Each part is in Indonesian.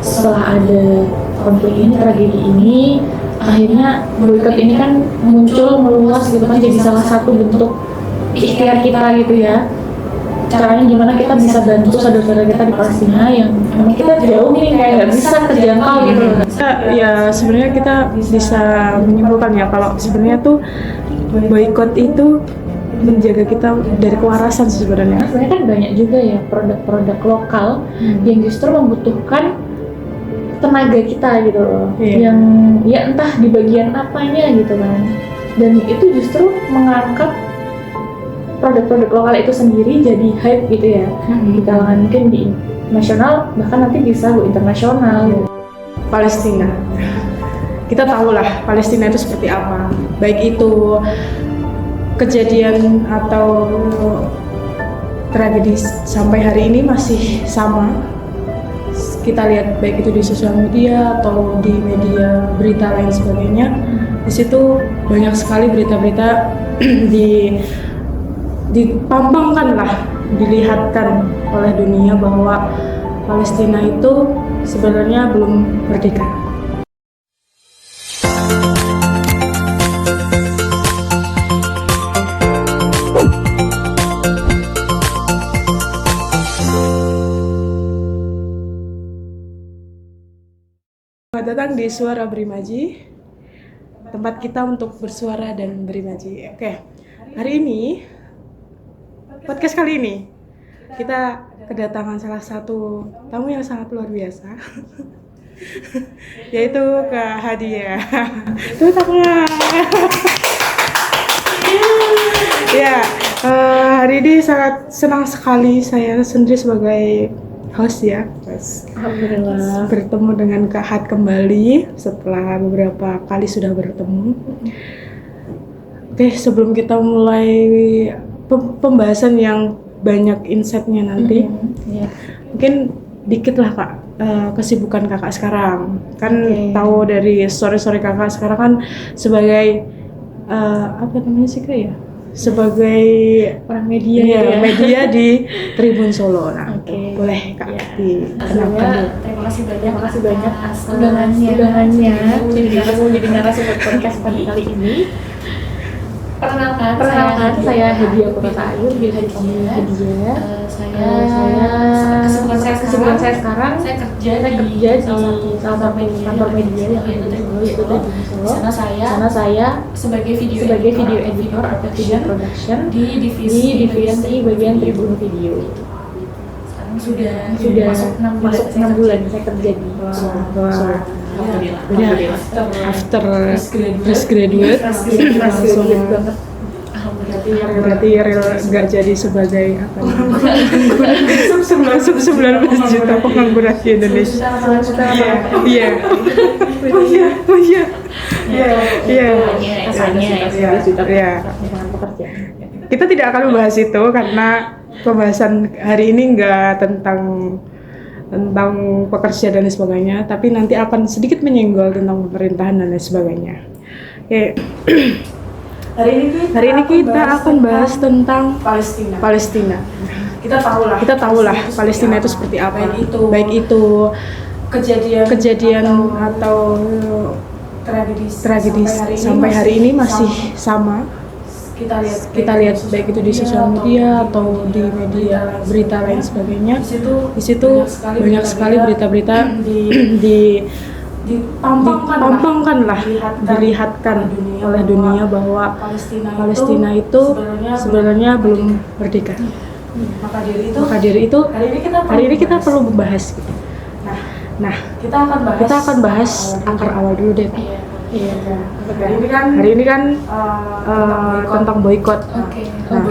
setelah ada konflik ini, tragedi ini, akhirnya boykot ini kan muncul meluas gitu kan, jadi salah satu bentuk ikhtiar kita gitu ya. Caranya gimana kita bisa bantu saudara-saudara kita di Palestina yang memang kita jauh nih kayak nggak bisa terjangkau gitu. Ya sebenarnya kita bisa menyimpulkan ya kalau sebenarnya tuh boykot itu menjaga kita dari kewarasan sebenarnya. Sebenarnya kan banyak juga ya produk-produk lokal yang justru membutuhkan tenaga kita gitu loh, yang ya entah di bagian apanya gitu kan, dan itu justru mengangkat produk-produk lokal itu sendiri jadi hype gitu ya, di kalangan mungkin di nasional bahkan nanti bisa go internasional gitu. Palestina, kita tahu lah Palestina itu seperti apa, baik itu kejadian atau tragedi sampai hari ini masih sama. Kita lihat baik itu di sosial media atau di media berita lain sebagainya, di situ banyak sekali berita-berita dipampangkan lah, dilihatkan oleh dunia bahwa Palestina itu sebenarnya belum merdeka. Selamat datang di Suara Berimaji, tempat kita untuk bersuara dan berimaji. Oke, hari ini, podcast kali ini, kita kedatangan salah satu tamu yang sangat luar biasa, yaitu Kak Hadia. Itu tangan. Ya, hari ini sangat senang sekali saya sendiri sebagai host ya. Alhamdulillah Bertemu dengan Kak Had kembali setelah beberapa kali sudah bertemu. Oke, sebelum kita mulai pembahasan yang banyak insight-nya nanti, mungkin dikit lah Kak, kesibukan Kakak sekarang. Kan tahu dari story-story Kakak sekarang kan sebagai apa namanya sih Kak ya? Sebagai orang media ya, media di Tribun Solo. Nah, boleh Kak dikenalkan. Terima kasih banyak atas undangannya jadi narasumber podcast kali ini. Perkenalkan saya Hadia Kurata Ayu, biasa dipanggil Hadia. Kesibukan saya sekarang saya kerja di salah satu kantor media yang ada di Solo, yaitu di Solo. Sana saya sebagai video editor atau video production di divisi bagian Tribun Video. Sekarang sudah masuk 6 bulan saya kerja di Solo. Alhamdulillah. After fresh graduate langsung banget. berarti real nggak jadi sebagai apa masuk 19 juta pengangguran di Indonesia. Iya. Kita tidak akan membahas itu karena pembahasan hari ini nggak tentang pekerja dan lain sebagainya, tapi nanti akan sedikit menyinggol tentang pemerintahan dan lain sebagainya. Oke. Hari ini kita akan bahas tentang Palestina. Kita tahu lah Palestina itu seperti apa. Baik itu kejadian atau tragedi sampai hari ini masih sama. Kita lihat baik itu di sosial media atau di media berita lain sebagainya. Di situ banyak sekali berita-berita dipampangkan lah, dilihatkan oleh dunia bahwa Palestina itu sebenarnya belum merdeka. Maka dari itu hari ini kita perlu membahas gitu. Nah, kita akan bahas akar awal dulu deh. Hari ini kan tentang boykot. Nah,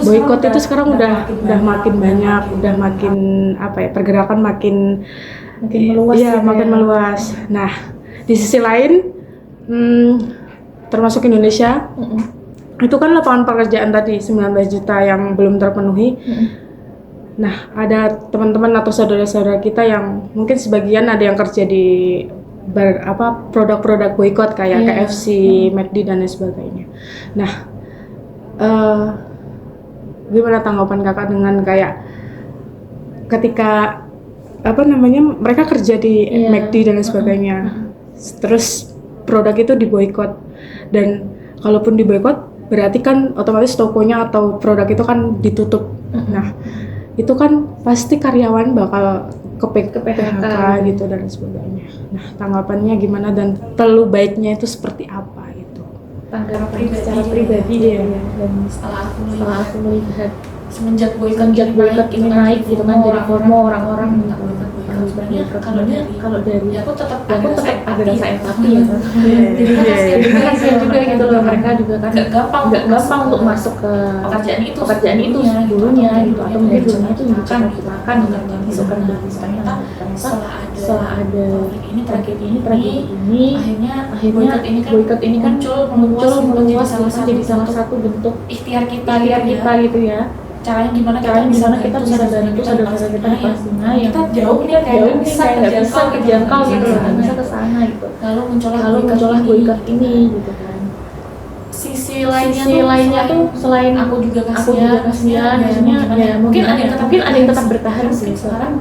boykot itu sekarang udah makin banyak, udah makin apa ya, pergerakan makin meluas. Iya, makin meluas. Nah, di sisi lain termasuk Indonesia, itu kan lapangan pekerjaan tadi 19 juta yang belum terpenuhi. Nah, ada teman-teman atau saudara-saudara kita yang mungkin sebagian ada yang kerja di produk-produk boykot kayak KFC, McD dan lain sebagainya. Nah, gimana tanggapan kakak dengan kayak ketika apa namanya, mereka kerja di Iya. McD dan lain sebagainya. Terus produk itu diboikot, dan kalaupun diboikot berarti kan otomatis tokonya atau produk itu kan ditutup. Nah, itu kan pasti karyawan bakal ke PHK gitu dan sebagainya. Nah, tanggapannya gimana dan terlalu baiknya itu seperti apa gitu? Tanggapan secara pribadi ya, dan setelah aku melihat semenjak boykot ini naik gitu kan, jadi FOMO orang-orang minta boykot sebenarnya. Kalau dari aku tetap ada rasa empati ya kan. Jadi kasihan juga gitu loh, mereka juga kan nggak gampang untuk masuk ke pekerjaan itu dulunya gitu, atau mungkin dulunya itu diciptakan masukkan ke misalnya. Setelah ada tragedi ini akhirnya boykot ini kan muncul meluas jadi salah satu bentuk ikhtiar kita gitu ya. Caranya gimana kita bisa bantu saudara kita di Palestina yang jauh nih nggak bisa terjangkau gitu, nggak bisa ke sana gitu. Lalu muncullah boykot ini gitu kan. Sisi lainnya tuh selain aku juga kasihan, maksudnya ya mungkin ada yang tetap bertahan sih. Sekarang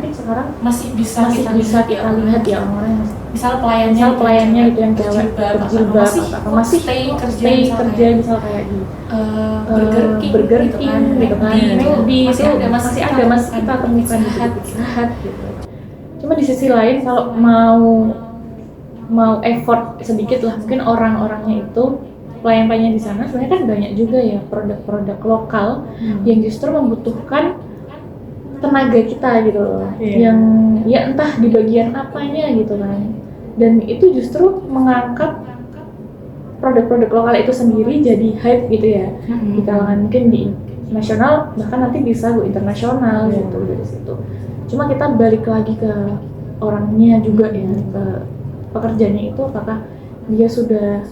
masih bisa kita lihat ya orang-orang, misal pelayannya gitu yang cewek berjilbab atau masih stay kerja misal kayak di Burger King gitu kan, masih ada kita temukan istirahat gitu. Cuma di sisi lain kalau mau effort sedikit lah, mungkin orang-orangnya itu pelayan-pelayannya di sana sebenarnya kan banyak juga ya produk-produk lokal yang justru membutuhkan tenaga kita gitu loh, yang ya entah di bagian apanya gitu kan, dan itu justru mengangkat produk-produk lokal itu sendiri jadi hype gitu ya di kalangan mungkin di nasional, bahkan nanti bisa go internasional gitu dari situ. Cuma kita balik lagi ke orangnya juga ya, ke pekerjanya itu, apakah dia sudah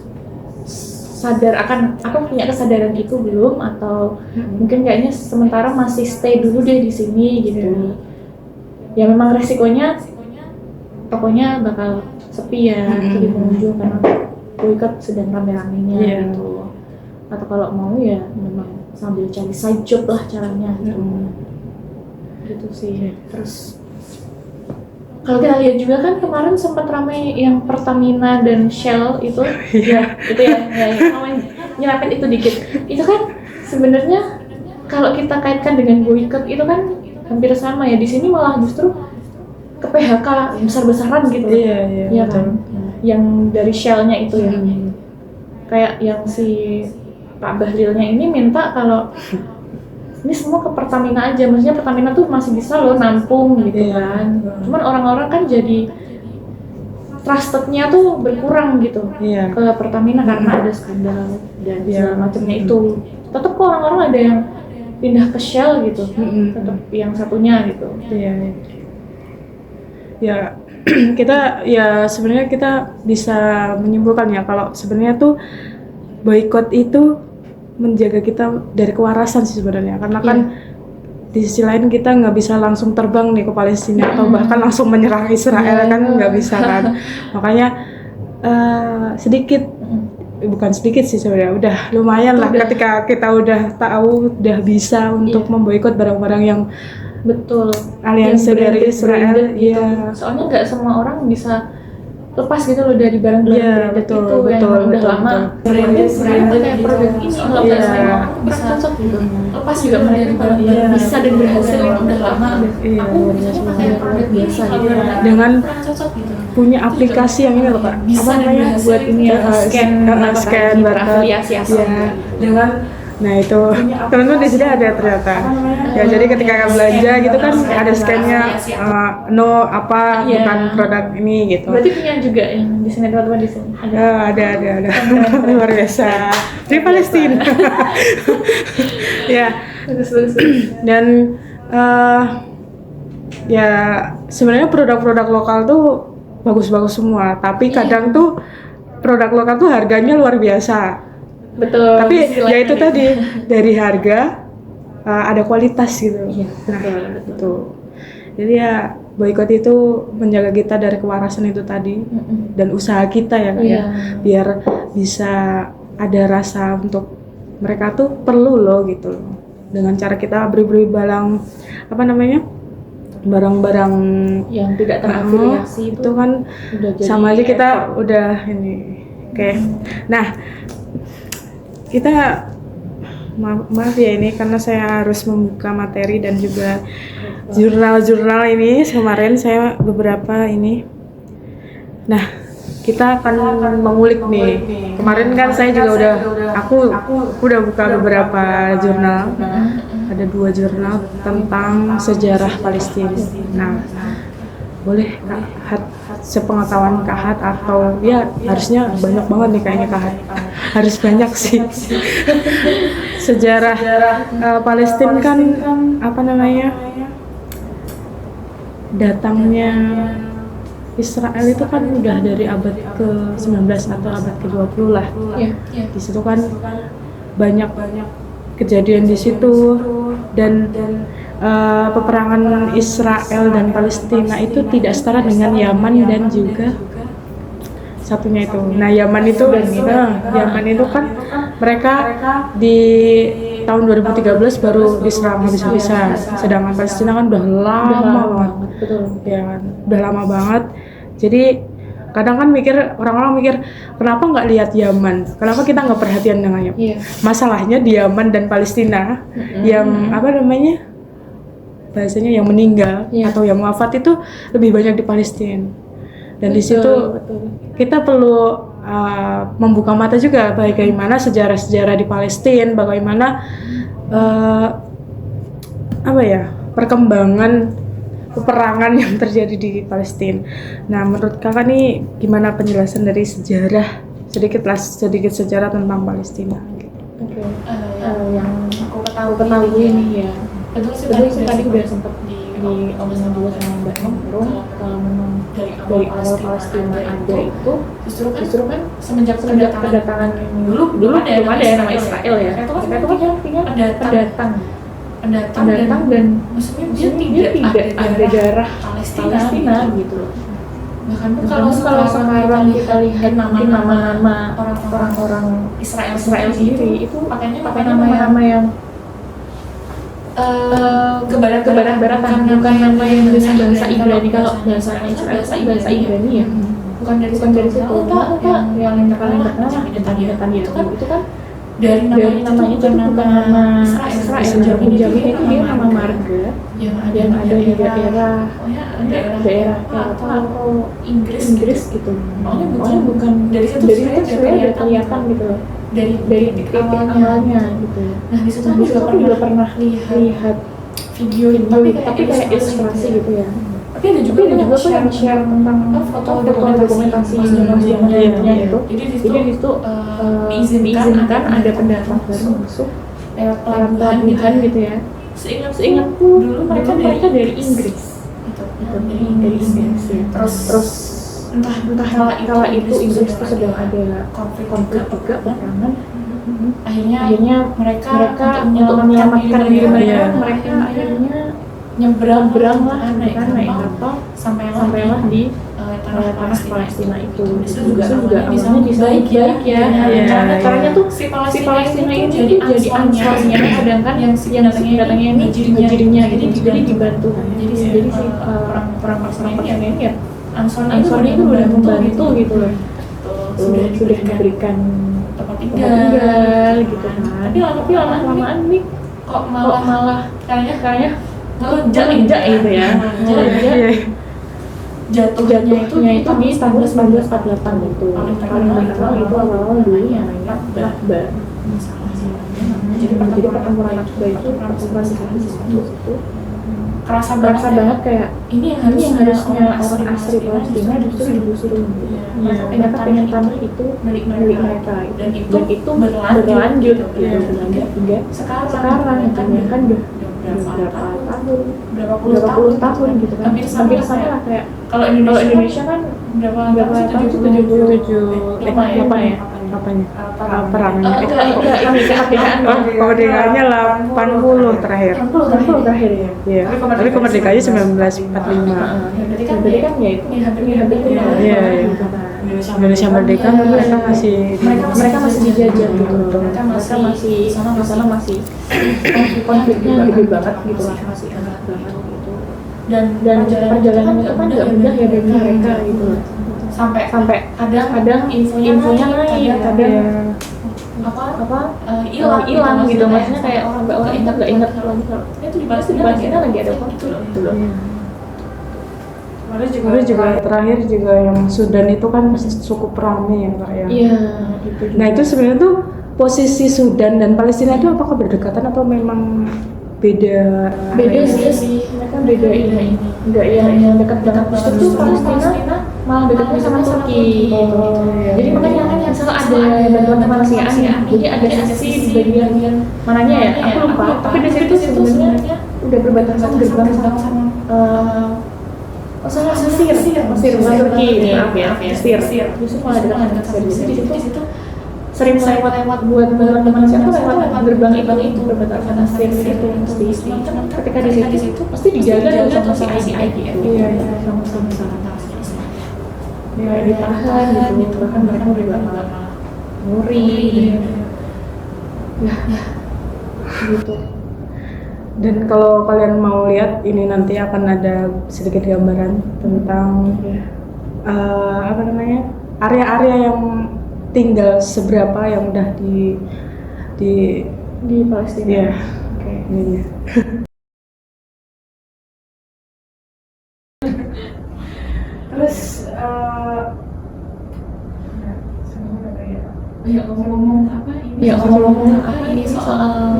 sadar akan punya kesadaran itu belum, atau mungkin kayaknya sementara masih stay dulu deh di sini gitu. Ya memang resikonya tokonya bakal sepi ya, sepi pengunjung karena boykot sedang rame-ramenya gitu. Atau kalau mau ya memang sambil cari side job lah caranya gitu. Gitu sih. Terus kalau kita lihat juga kan kemarin sempat ramai yang Pertamina dan Shell itu, ya nyerapin itu dikit. Itu kan sebenarnya kalau kita kaitkan dengan boykot itu kan hampir sama ya. Di sini malah justru ke PHK besar-besaran gitu. Iya kan. Yang dari Shell-nya itu ya. Kayak yang si Pak Bahlilnya ini minta kalau ini semua ke Pertamina aja, maksudnya Pertamina tuh masih bisa loh nampung gitu kan. Cuman orang-orang kan jadi trustednya tuh berkurang gitu ke Pertamina karena ada skandal dan segala macamnya itu. Tetap kok orang-orang ada yang pindah ke Shell gitu, tetap yang satunya gitu. Ya kita ya sebenarnya kita bisa menyimpulkan ya kalau sebenarnya tuh boykot itu menjaga kita dari kewarasan sih sebenarnya, karena kan di sisi lain kita nggak bisa langsung terbang nih ke Palestina atau bahkan langsung menyerang Israel kan nggak bisa kan. Makanya bukan sedikit sih sebenarnya, udah lumayan lah ketika kita udah tahu udah bisa untuk memboikot barang-barang yang aliansi dari Israel gitu. Soalnya nggak semua orang bisa lepas gitu loh dari barang-barang branded itu yang udah lama branded kayak produk ini kalau nggak semua orang bisa cocok gitu. Lepas juga mereka kalau bisa dan berhasil yang udah lama, aku pakai produk biasa gitu dengan punya aplikasi yang ini loh Kak, apa namanya buat ini ya, scan berafiliasi dengan nah itu teman-teman di sini ada ternyata ya, jadi ketika belanja gitu kan ada scan-nya bukan produk ini gitu. Berarti punya juga yang di sini teman-teman di sini ada luar biasa dari Palestina. Ya bagus. Dan ya sebenarnya produk-produk lokal tuh bagus-bagus semua, tapi kadang tuh produk lokal tuh harganya luar biasa. Betul. Tapi ya itu tadi dari harga ada kualitas gitu. Betul. Jadi ya boykot itu menjaga kita dari kewarasan itu tadi dan usaha kita ya kayak biar bisa ada rasa untuk mereka tuh perlu loh gitu loh. Dengan cara kita beri balang barang-barang yang tidak terafiliasi itu kan udah jadi sama aja kita effort. udah ini. Oke. Nah, kita maaf ya ini karena saya harus membuka materi dan juga jurnal-jurnal ini kemarin saya beberapa ini. Nah, kita akan mengulik nih. Kemarin kan saya juga aku udah buka beberapa jurnal. Ada 2 jurnal tentang sejarah Palestina. Nah, boleh Kak Hat, sepengetahuan Kak Hat atau ya harusnya banyak banget nih kayaknya Kak Hat. Harus banyak sih. Sejarah Palestina kan apa namanya? Datangnya Israel itu kan udah dari abad ke-19 atau abad ke-20 lah. Iya. Di situ kan banyak kejadian di situ dan peperangan Israel dan Palestina itu tidak setara dengan Yaman dan juga satunya itu. Nah, Yaman itu kan mereka di tahun 2013 baru diserang habis-habisan. Sedangkan Palestina kan udah lama banget. Betul. Ya kan, udah lama banget. Jadi kadang kan orang-orang mikir kenapa nggak lihat Yaman? Kenapa kita nggak perhatian dengan Yaman? Iya. Masalahnya di Yaman dan Palestina yang apa namanya bahasanya yang meninggal atau yang wafat itu lebih banyak di Palestina. Dan di situ kita perlu membuka mata juga bagaimana sejarah-sejarah di Palestina, bagaimana perkembangan peperangan yang terjadi di Palestina. Nah, menurut kakak nih gimana penjelasan dari sejarah sedikit sejarah tentang Palestina? Oke. Yang aku ketahui nih ya. Betul sih tadi udah sempat diomongin juga sama Mbak Nurung kalau memang dari awal Palestina ada itu justru kan semenjak kedatangan dulu belum ada ya nama Israel ya. Itu kan artinya pendatang dan maksudnya dia tidak ada darah Palestina gitu loh. Bahkan kalau sekarang kita lihat nama-nama orang-orang Israel sendiri itu pakainya nama-nama yang ke barat-baratan bukan nama yang tulisan bahasa Ibrani. Kalau bahasanya Israel bahasa Ibrani ya bukan dari situ. Yang paling terkenal Netanyahu itu kan dari namanya itu bukan nama Israel. Jamin itu dia nama marga yang ada di daerah atau Inggris gitu. Pokoknya bukan dari situ sebenarnya udah kelihatan gitu loh. Dari titik awalnya gitu. Nah di situ aku juga pernah lihat video tapi kayak ilustrasi gitu ya. Tapi ada juga yang share tentang foto dokumentasi sejarahnya itu. Jadi di situ diizinkan ada pendatang baru masuk lewat pelabuhan gitu ya. Seingatku dulu mereka dari Inggris. Gitu. Dari Inggris ya. Terus entah kala itu Inggris itu sedang ada konflik juga peperangan. Akhirnya mereka untuk menyelamatkan diri mereka akhirnya nyebrang lah naik kapal sampailah di tanah Palestina itu. Itu juga awalnya disambut baik ya. Caranya tuh si Palestina itu jadi ansornya, sedangkan yang datangnya ini ngajirinya gitu. Jadi dibantu. Jadi si orang Palestina ini ya Ansornya itu udah membantu gitu loh. Sudah diberikan tempat tinggal gitu kan. Tapi lama-lamaan nih kok malah kayaknya ngelunjak gitu ya. Jatuhnya itu di tahun 1948 itu. Paling terkenal itu awal dulu yang namanya Nakba. Jadi pertempuran Nakba itu pertempuran itu kerasa banget kayak ini yang harusnya orang asli Palestina justru digusur gitu. Mereka pengen tanah itu milik mereka dan itu berlanjut hingga sekarang kan udah berapa puluh tahun gitu kan. Hampir sama lah kayak kalau Indonesia kan berapa tahun sih 77 ya. Apanya? Perangnya. Kemerdekaannya 80 terakhir. 80 terakhir ya. Iya. Tapi kemerdekaannya 1945. Berarti kan ya itu hampir iya. Indonesia merdeka mereka masih dijajah gitu. Mereka masih sana masih konfliknya gede banget gitu lah, masih enak banget gitu. dan perjalanan itu kan nggak mudah ya bagi mereka gitu. Sampai kadang infonya naik, kadang hilang gitu, maksudnya kayak orang nggak ingat lagi kalau itu di Palestina lagi ada konflik gitu loh. Terus juga terakhir juga yang Sudan itu kan cukup ramai ya Kak ya. Iya, gitu. Nah itu sebenarnya tuh posisi Sudan dan Palestina itu apakah berdekatan atau memang beda sih, mereka beda ini, nggak yang dekat banget. Justru Palestina malah dekatnya sama Turki. Jadi makanya misalnya ada bantuan kemanusiaan ya, jadi ada sesi di bagian mananya ya, aku lupa. Tapi di situ sebenarnya udah berbatasan gerbang sama sama Mesir bukan Turki, maaf ya, Mesir. Justru malah dekat sama Mesir. Jadi di situ sering lewat buat bantuan kemanusiaan tuh lewat gerbang itu berbatasan Mesir itu pasti. Ketika di situ pasti dijaga sama ICIG. Iya, sama. Ya ditahan gitu, bahkan mereka juga nguri gitu. Dan kalau kalian mau lihat ini nanti akan ada sedikit gambaran tentang area-area yang tinggal seberapa yang udah di Palestina. Ya, oke. Ini dia. Terus ngomong apa ini soal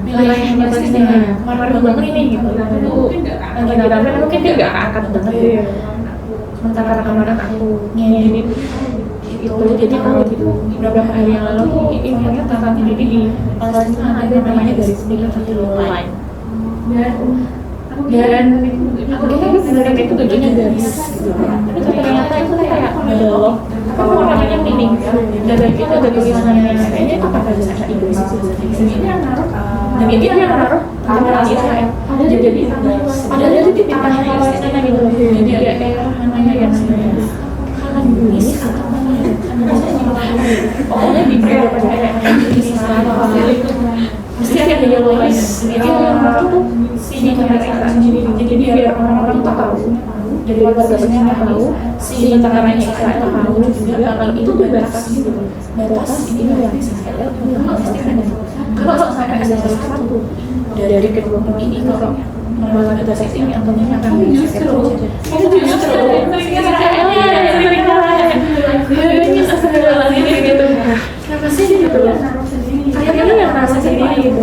wilayahnya Palestina ya. Kemarin banget ini gitu. Lagi rame mungkin dia nggak angkat banget ya. Sementara kemarin aku ngedit itu, jadi tahu gitu beberapa hari yang lalu infonya tentang ini di Palestina ada namanya garis line. Dan aku kira sebenarnya itu tujuannya garis gitu. Tapi ternyata itu kayak belok. Kalau namanya meaning, dan itu ada tulisannya, kayaknya itu kata bahasa Inggris sih. Dan ini dia naruh antara Israel. Ada di tanah Palestina gitu loh. Jadi daerah namanya yang Khan Yunis atau mana ya? Pokoknya di beberapa daerah Israel mesti ada yellow line. Itu yang tuh si negara sendiri. Jadi biar orang-orang itu tahu. Jadi warga Palestina tahu, si tentaranya Israel tahu juga kalau itu tuh batas gitu. Batas ini yang Israel punya Palestina. Kalau sampai ada salah satu dari kedua pihak ini kalau malah kita ini atau menyatakan justru gitu. Kenapa sih gitu loh? Kayaknya yang merasa sendiri gitu.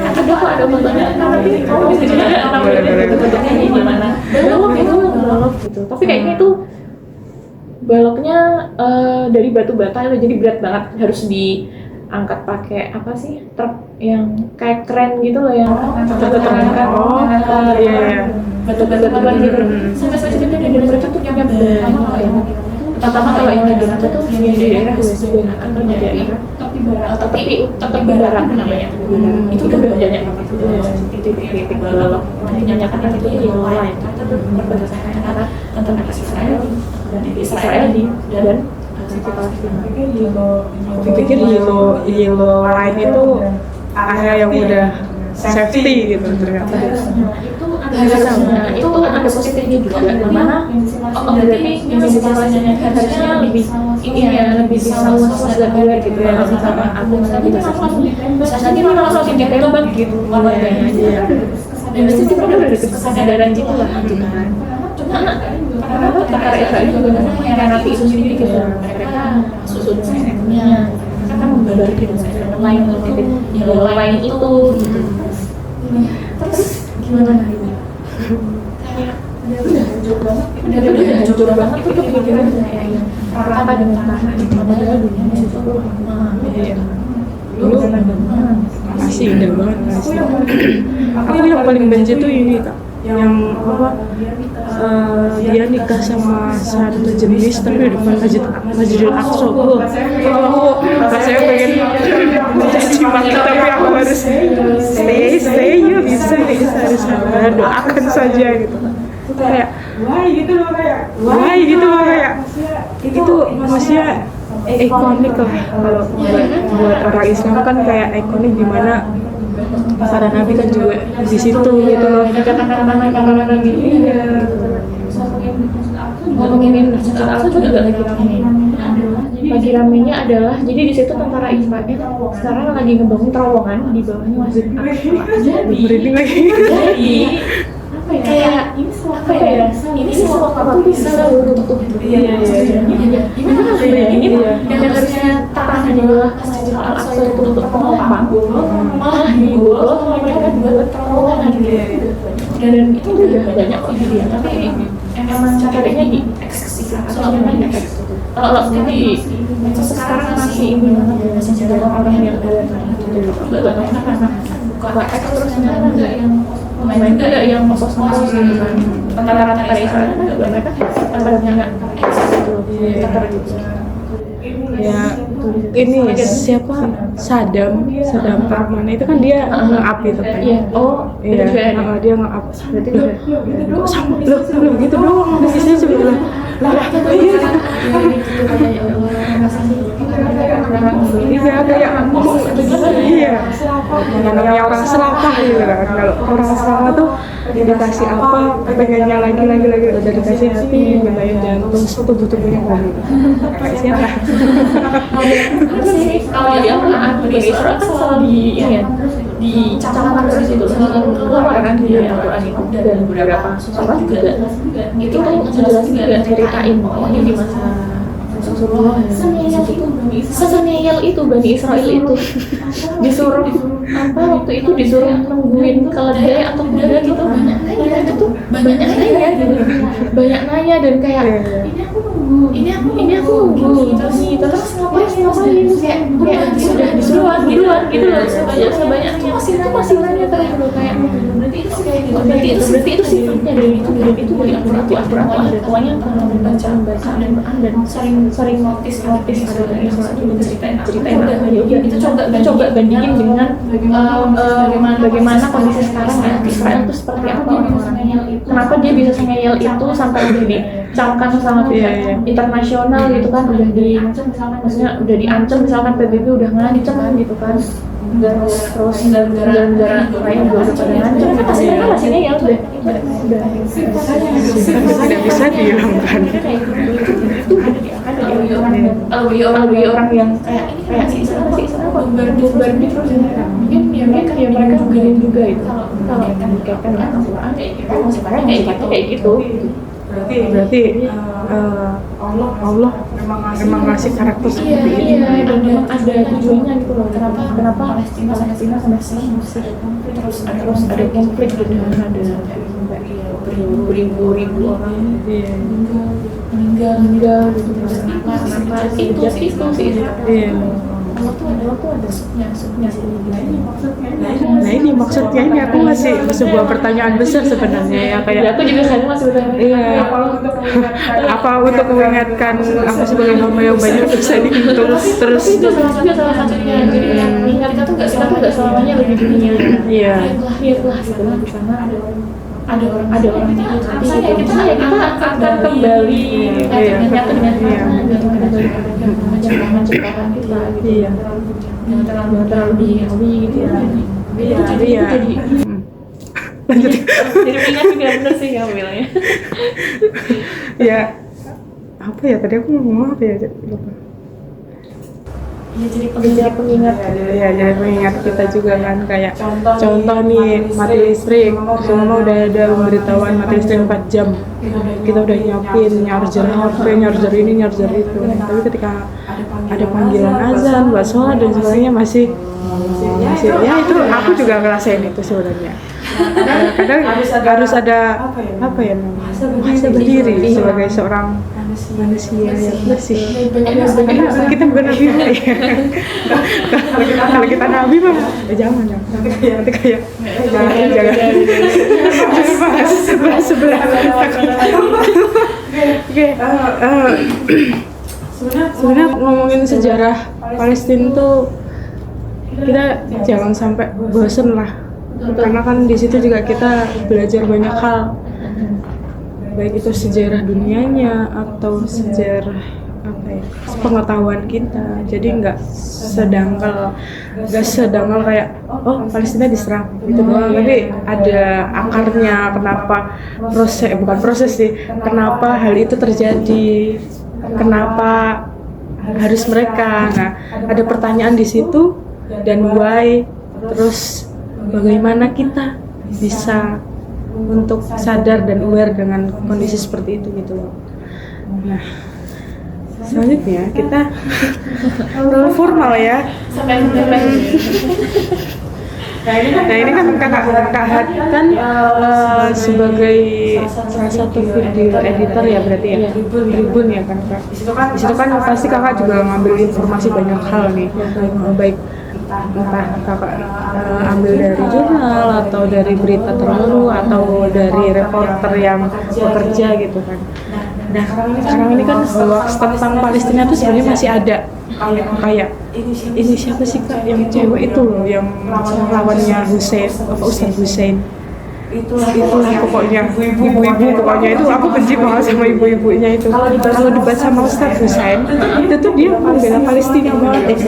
Atau kok ada bebannya tapi bisa jadi ada orang gitu bentuknya gimana? Belok gitu. Tapi kayaknya itu baloknya dari batu bata itu jadi berat banget, harus diangkat pakai apa sih, truk yang kayak keren gitu loh, yang terangkat. Iya. Batu-batuan gitu. Sampai sebenarnya dari mereka tuh nyampe banget. Pertama kalau yang di Gaza tuh di daerah West Bank atau di daerah tepi barat namanya. Itu udah banyak banget titik-titik balok. Dinyatakan itu yellow line. Perbatasan antara Israel dan sisi Palestina. Aku pikir yellow line itu area yang udah safety gitu ternyata. Itu ada positifnya juga, mana berarti sisi Palestina harusnya lebih lebih bisa was-was dan aware gitu ya. Misalkan aku tadi langsung ditembak gitu warganya aja. Dan di situ mereka udah kesadaran gitu lah gitu kan. Cuma kenapa tentara Israel juga mengkhianati itu sendiri gitu. Mereka susunnya karena membabar gitu lain itu gitu. Terus gimana ini? Udah hancur banget tuh pikiran kayak yang rata dengan tanah di padahal dunia itu dulu masih indah banget. Aku yang paling benci tuh ini Kak, yang dia nikah sama satu jenis tapi di depan Masjidil Aqsa. Aku rasanya pengen mencaci maki tapi aku harus stay ya bisa harus doakan saja gitu. Kayak why gitu loh kayak itu maksudnya ikonik lah kalau buat orang Islam kan kayak ikonik dimana para nabi kan juga di situ gitu loh. Katakan gitu ya. Ngomongin Masjid Al-Aqsa juga lagi ramenya adalah jadi di situ tentara Israel sekarang lagi ngebangun terowongan di bawahnya Masjid Al-Aqsa. Merinding lagi. Jadi kayak ini semua waktu bisa runtuh. Iya. Gimana ini yang harusnya tanah di bawah Masjid Al-Aqsa itu untuk pengopang malah digolong mereka buat terowongan gitu. Dan itu udah banyak kok gitu ya. Tapi emang caranya di soalnya kalau di sekarang masih ini banget ya sejarah orang yang buka X terus main juga yang ngos-ngos gitu kan tentara Israel juga mereka tentara gitu Ya ini siapa Saddam Permana itu kan dia nge-up gitu kan. Iya, dia nge-up. Berarti kok sama lo gitu doang. Biasanya cuma lah iya kayak iya namanya orang serakah gitu kan. Kalau orang serakah tuh dikasih apa pengennya lagi udah dikasih hati mintain jantung tubuh-tubuhnya kan kayak siapa kalau di Israel kan selalu dicacangkan terus itu keluar kan di Al-Quran itu dan beberapa surah juga itu jelas juga ceritain pokoknya di masa Rasulullah sesenial itu Bani Israel itu disuruh waktu itu disuruh nungguin keledai atau kuda gitu mereka tuh banyak nanya dan kayak ini aku nunggu terus ngapain kayak sudah disuruh duluan gitu loh sebanyak masih nanya terus kayak berarti itu sifatnya dan itu dari Al-Quran pokoknya membaca dan sering notice ada ceritain itu coba bandingin dengan bagaimana kondisi sekarang ya Israel itu seperti apa orang-orangnya kenapa dia bisa sengeyel itu sampai udah dicamkan sama pihak internasional gitu kan maksudnya udah diancam misalkan PBB udah ngancam gitu kan terus negara lain juga udah pada ngancam gitu mereka masih ngeyel udah tidak bisa dihilangkan. Orang yang kayak si Islam bubar terus mungkin ya mereka juga itu kalau dikaitkan dengan Al-Quran sekarang kayak gitu berarti Allah memang ngasih karakter seperti ini dan memang ada tujuannya gitu loh kenapa Palestina sampai sekarang masih terus ada konflik gitu ada beribu-ribu orang meninggal gitu kenapa itu sih Allah tuh ada supnya nah ini maksudnya ini aku masih sebuah pertanyaan besar sebenarnya ya kayak aku juga sekarang masih bertanya apa untuk mengingatkan aku sebagai hamba yang banyak dosa ini terus itu salah satunya jadi mengingat kita tuh nggak selamanya lebih dunia iya lihatlah gitu di sana ada orang yang nanti kita akan kembali menyatu dengan menciptakan kita gitu jangan terlalu dihinawi gitu ya jadi lanjut jadi ingat juga bener sih kamu bilangnya ya apa ya tadi aku ngomong apa ya lupa jadi pengingat ya jadi pengingat kita juga kan kayak contoh nih mati listrik semua udah ada pemberitahuan mati listrik 4 jam kita udah nyiapin nyarjer HP nyarjer ini nyarjer itu tapi ketika ada panggilan azan buat sholat dan sebagainya masih ya itu aku juga ngerasain itu sebenarnya kadang harus ada apa ya bahasa berdiri sebagai seorang manusia yang bersih karena kita bukan nabi ya kalau kita nabi mah jangan nanti kayak jangan sebelah oke sebenarnya ngomongin sejarah Palestina tuh kita jangan sampai bosen lah karena kan di situ juga kita belajar banyak hal baik itu sejarah dunianya atau sejarah apa ya, pengetahuan kita. Jadi nggak sedangkal kayak oh Palestina diserang gitu doang, tapi ada akarnya kenapa bukan proses sih, kenapa hal itu terjadi, kenapa harus mereka. Nah, ada pertanyaan di situ dan why, terus bagaimana kita bisa untuk sadar dan aware dengan kondisi seperti itu gitu loh. Nah, selanjutnya kita formal ya. Nah ini kan Kak Had kan sebagai salah satu video editor ya berarti ya, Tribun ya kan Kak. Di situ kan pasti Kakak juga ngambil informasi banyak hal nih, baik entah Kakak ambil dari jurnal atau dari berita terbaru atau dari reporter yang bekerja gitu kan. Nah sekarang ini kan hoax tentang Palestina tuh sebenarnya masih ada, kayak ini siapa sih Kak yang cewek itu loh yang lawannya Ustadz Hussein, itulah pokoknya ibu-ibu, pokoknya itu aku benci banget sama ibu-ibunya itu. Kalau debat sama Ustadz Hussein itu tuh dia membela Palestina banget,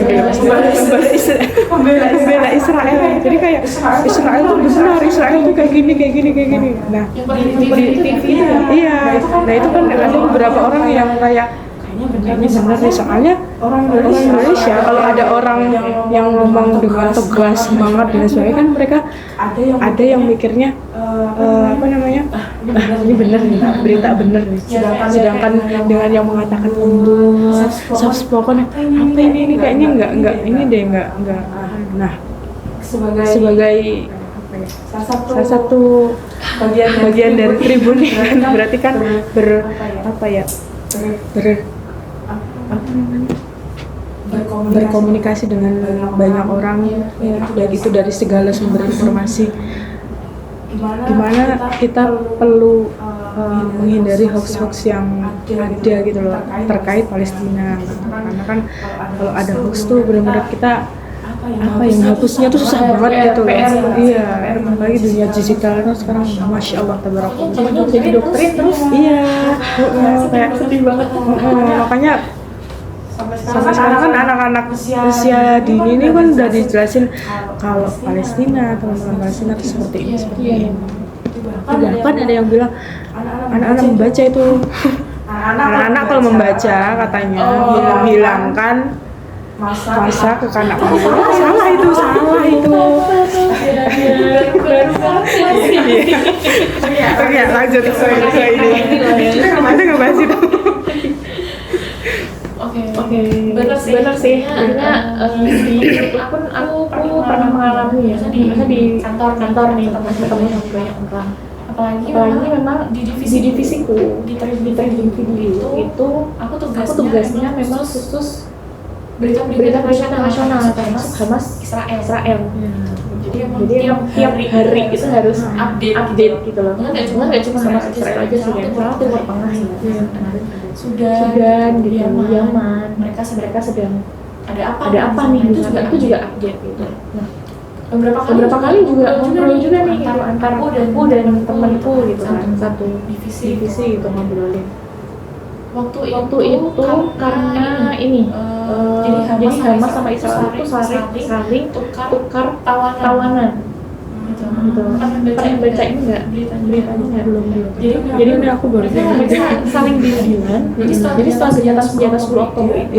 membela Israel. Jadi kayak Israel tuh benar, Israel tuh kayak gini. Nah iya, nah itu kan ada beberapa orang yang kayak kayaknya benar nih, soalnya orang Indonesia kalau ada orang yang ngomong dengan tegas banget dan sebagainya kan mereka ada yang mikirnya ini benar nih, berita benar nih, sedangkan dengan yang mengatakan soft spoken apa ini kayaknya enggak. Nah sebagai salah satu bagian dari Tribun kan berarti kan berkomunikasi dengan banyak orang ya, dan itu dari segala sumber informasi. Gimana kita perlu menghindari hoax-hoax yang ada gitu loh terkait Palestina gitu. Karena kan kalau ada hoax tuh benar-benar kita yang hapusnya tuh susah banget gitu loh. Iya, apalagi dunia digitalnya sekarang Masya Allah tabarakallah. Jadi doktrin terus. Iya, kayak sedih banget. Makanya sampai sekarang kan anak-anak usia dini ini kan udah dijelasin kalau Palestina, teman-teman Palestina itu seperti ini. Bahkan ada yang bilang anak-anak membaca itu, anak-anak kalau membaca katanya menghilangkan masa kekanak-kanakan. Salah itu. Oke, lanjut ke ini. Kita nggak bahas itu. Oke. Benar sih. Artinya aku pernah mengalami ya. Misalnya di kantor nih ketemu sama banyak orang. Apalagi memang di divisiku di trading video itu aku tugasnya memang khusus berita nasional termasuk Hamas Israel. Jadi emang tiap hari itu harus update gitu loh. Nggak cuma Hamas Israel aja sih, yang salah Timur Tengah ya. Sudan gitu, Yaman. Mereka sedang ada apa nih gitu. Itu juga update gitu. Nah, beberapa kali juga ngobrol juga nih gitu antara aku dan temanku gitu kan, satu divisi gitu ngobrolin. Waktu itu karena ini jadi Hamas sama Israel itu saling tukar tawanan gitu. Pernah baca ini nggak beritanya nggak? Belum. Jadi aku baru saling deal-dealan. Jadi setelah senjata 10 Oktober itu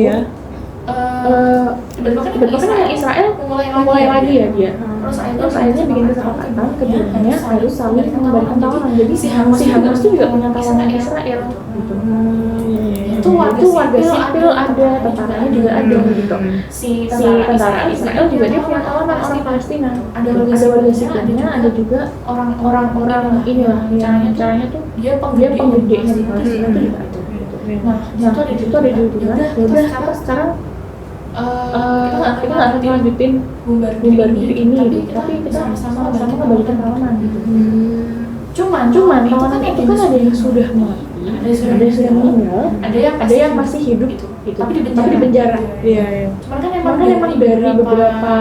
dan bahkan yang Israel mulai lagi ya dia. Terus akhirnya bikin kesepakatan keduanya harus saling memberikan tawanan. Jadi si Hamas itu juga punya tawanan Israel gitu. Itu warga sipil ada, tentaranya juga ada gitu. Si tentara Israel juga dia punya tawanan orang Palestina. Ada warga sipilnya, ada juga orang inilah yang caranya tuh dia penggedenya di Palestina tuh juga ada. Nah, itu ada juga. Udah sekarang kita nggak akan lanjutin bombardir ini gitu, tapi kita sama-sama ngebalikin tawanan gitu. Cuman tawanan itu kan ada yang sudah mati, ada yang sudah meninggal, ada yang masih hidup gitu. Tapi di penjara. Iya. Cuman kan emang dari beberapa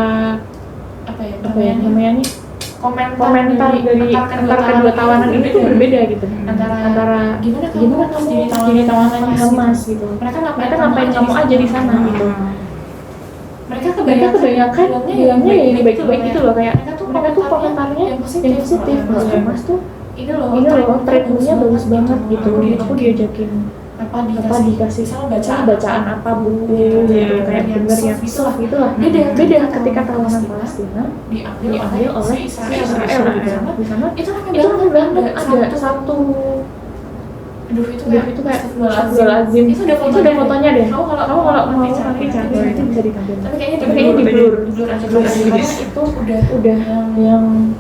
apa ya namanya nih komentar dari antara kedua tawanan ini tuh berbeda gitu. Antara gimana kamu jadi tawanannya Hamas gitu. Mereka ngapain kamu aja di sana gitu. Mereka kebanyakan bilangnya ya yang baik-baik gitu loh, kayak mereka tuh komentarnya yang positif. Kalau Hamas tuh ini loh treatmentnya bagus banget gitu. Aku diajakin dikasih bacaan apa buku gitu, kayak bener yang soft gitu lah. Beda ketika tawanan Palestina diambil oleh Israel gitu. Di sana itu kan banget ada satu itu kayak Astagfirullahaladzim. Itu ada fotonya deh. Kamu kalau mau nanti cari itu bisa ditampilkan. Tapi kayaknya di blur karena itu udah yang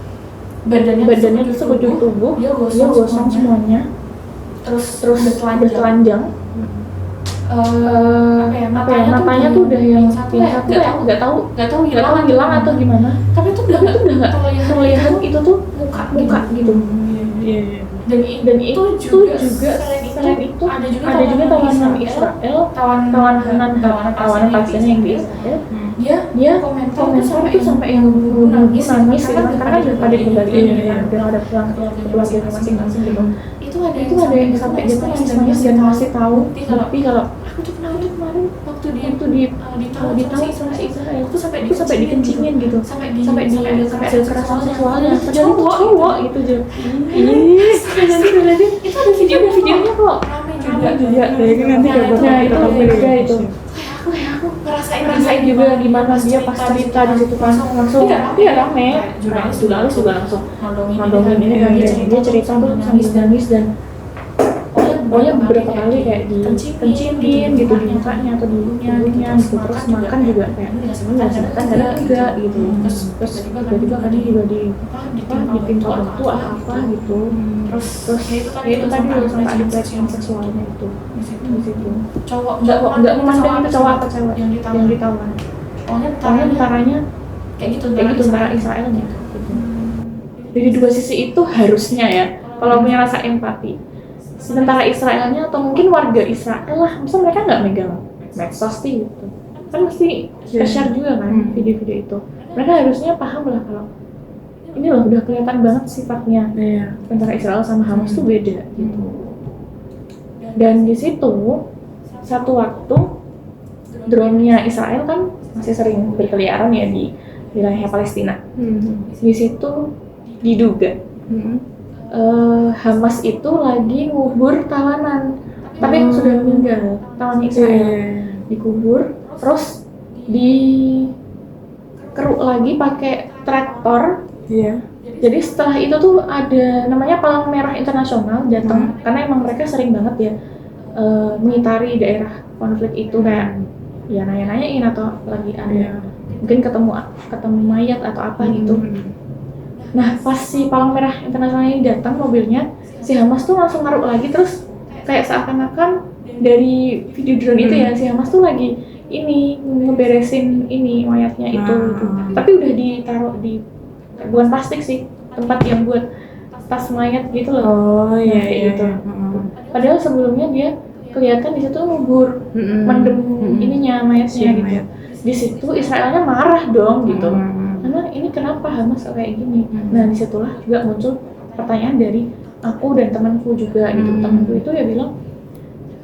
badannya tuh sekujur tubuh dia gosong semuanya, terus bertelanjang. Matanya tuh udah yang satu nggak tahu hilang atau gimana. Tapi itu udah nggak terlihat itu tuh muka gitu. Dan itu juga selain itu ada juga tawanan Israel, tawanan Palestina yang di Israel. Dia komentar itu sampai yang nangis gitu kan, karena pada dikembaliin dan ada keluarga masing-masing gitu. Itu ada yang sampai dia tuh nangis dan masih tahu, tapi kalau aku tuh kemarin waktu ditahu sama Israel itu sampai dikencingin gitu, sampai ada kekerasan seksualnya, padahal cowok gitu aja. Jadi itu ada videonya kok, rame juga. Ya nanti gambarnya itu. Aku ngerasain juga gimana dia pas cerita di situ kan, langsung dia rame, jurnalis juga langsung ngomongin ini kan, dia cerita tuh sambil nangis dan pokoknya beberapa kali kayak dikencingin gitu di mukanya atau di tubuhnya gitu, terus makan juga kayak nggak sedangkan kadang enggak gitu, terus tiba-tiba kadang juga ditimpa batu apa gitu, terus ya itu tadi loh sampai ada pelecehan seksualnya itu di situ. Cowok nggak memandang itu cowok atau cewek yang ditawan, pokoknya antaranya kayak gitu antara Israelnya gitu. Dari dua sisi itu harusnya ya kalau punya rasa empati. Sementara Israelnya atau mungkin warga Israel lah, masa mereka nggak megang medsos gitu, kan mesti share juga kan video-video itu. Mereka harusnya paham lah kalau ini loh udah kelihatan banget sifatnya antara Israel sama Hamas tuh beda gitu. Dan di situ satu waktu drone-nya Israel kan masih sering berkeliaran ya di wilayah Palestina. Di situ diduga Hamas itu lagi ngubur tawanan, tapi yang sudah meninggal, tawanan Israel dikubur, terus dikeruk lagi pakai traktor. Jadi setelah itu tuh ada namanya Palang Merah Internasional datang, karena emang mereka sering banget ya mengitari daerah konflik itu, kayak ya nanya-nanyain atau lagi ada mungkin ketemu mayat atau apa gitu. Nah pas si Palang Merah Internasional ini datang mobilnya, si Hamas tuh langsung naruh lagi, terus kayak seakan-akan dari video drone itu ya si Hamas tuh lagi ini ngeberesin ini mayatnya itu. Tapi udah ditaruh di bukan plastik sih, tempat yang buat tas mayat gitu loh. Gitu. Padahal sebelumnya dia kelihatan di situ ngubur, mendem ininya mayatnya gitu. Di situ Israelnya marah dong gitu. Karena ini kenapa Hamas kayak gini? Nah disitulah juga muncul pertanyaan dari aku dan temanku juga gitu. Temanku itu ya bilang,